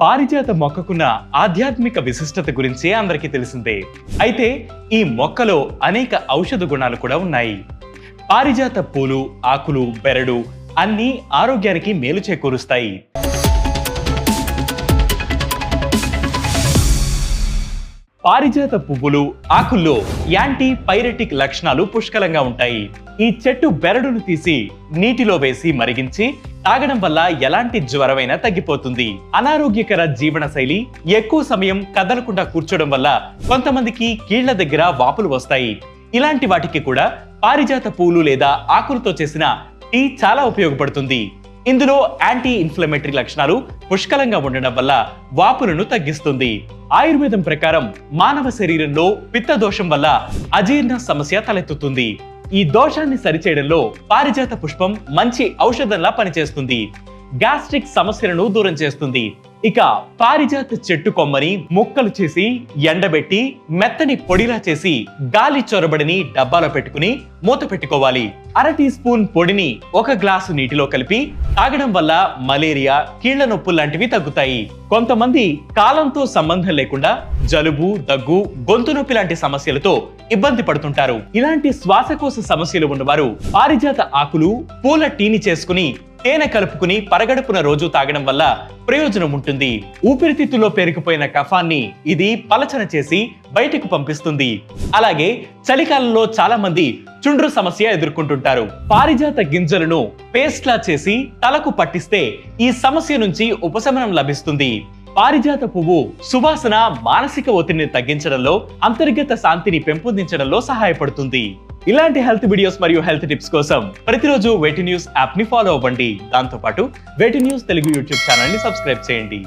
పారిజాత మొక్కకున్న ఆధ్యాత్మిక విశిష్టత గురించి అందరికీ తెలిసిందే. అయితే ఈ మొక్కలో అనేక ఔషధ గుణాలు కూడా ఉన్నాయి. పారిజాత పూలు, ఆకులు, బెరడు అన్నీ ఆరోగ్యానికి మేలు చేకూరుస్తాయి. పారిజాత పువ్వులు, ఆకుల్లో యాంటీ పైరెటిక్ లక్షణాలు పుష్కలంగా ఉంటాయి. ఈ చెట్టు బెరడును తీసి నీటిలో వేసి మరిగించి తాగడం వల్ల ఎలాంటి జ్వరమైనా తగ్గిపోతుంది. అనారోగ్యకర జీవన శైలి, ఎక్కువ సమయం కదలకుండా కూర్చోవడం వల్ల కొంతమందికి కీళ్ల దగ్గర వాపులు వస్తాయి. ఇలాంటి వాటికి కూడా పారిజాత పూలు లేదా ఆకులతో చేసిన టీ చాలా ఉపయోగపడుతుంది. ఇందులో యాంటీ ఇన్ఫ్లమేటరీ లక్షణాలు పుష్కలంగా ఉండడం వల్ల వాపులను తగ్గిస్తుంది. ఆయుర్వేదం ప్రకారం మానవ శరీరంలో పిత్త దోషం వల్ల అజీర్ణ సమస్య తలెత్తుతుంది. ఈ దోషాన్ని సరిచేయడంలో పారిజాత పుష్పం మంచి ఔషధంలా పనిచేస్తుంది. గ్యాస్ట్రిక్ సమస్యలను దూరం చేస్తుంది. ఇక పారిజాత చెట్టు కొమ్మని ముక్కలు చేసి ఎండబెట్టి మెత్తని పొడిలా చేసి గాలి చొరబడిని డబ్బాలో పెట్టుకుని మూత పెట్టుకోవాలి. అర టీ స్పూన్ పొడిని 1 గ్లాసు నీటిలో కలిపి తాగడం వల్ల మలేరియా, కీళ్ల నొప్పులు లాంటివి తగ్గుతాయి. కొంతమంది కాలంతో సంబంధం లేకుండా జలుబు, దగ్గు, గొంతు నొప్పి లాంటి సమస్యలతో ఇబ్బంది పడుతుంటారు. ఇలాంటి శ్వాసకోశ సమస్యలు ఉన్నవారు పారిజాత ఆకులు, పూల టీని చేసుకుని తేనె కలుపుకుని పరగడుపున రోజు తాగడం వల్ల ప్రయోజనం ఉంటుంది. ఊపిరితిత్తులో పేరుకుపోయిన కఫాన్ని ఇది పలచన చేసి బయటకు పంపిస్తుంది. అలాగే చలికాలంలో చాలా మంది చుండ్రు సమస్య ఎదుర్కొంటుంటారు. పారిజాత గింజలను పేస్ట్ లా చేసి తలకు పట్టిస్తే ఈ సమస్య నుంచి ఉపశమనం లభిస్తుంది. పారిజాత పువ్వు సువాసన మానసిక ఒత్తిడిని తగ్గించడంలో, అంతర్గత శాంతిని పెంపొందించడంలో సహాయపడుతుంది. ఇలాంటి హెల్త్ వీడియోస్ మరియు హెల్త్ టిప్స్ కోసం ప్రతిరోజు వేటి న్యూస్ యాప్ ని ఫాలో అవ్వండి. దాంతోపాటు వేటి న్యూస్ తెలుగు యూట్యూబ్ ఛానల్ ని సబ్స్క్రైబ్ చేయండి.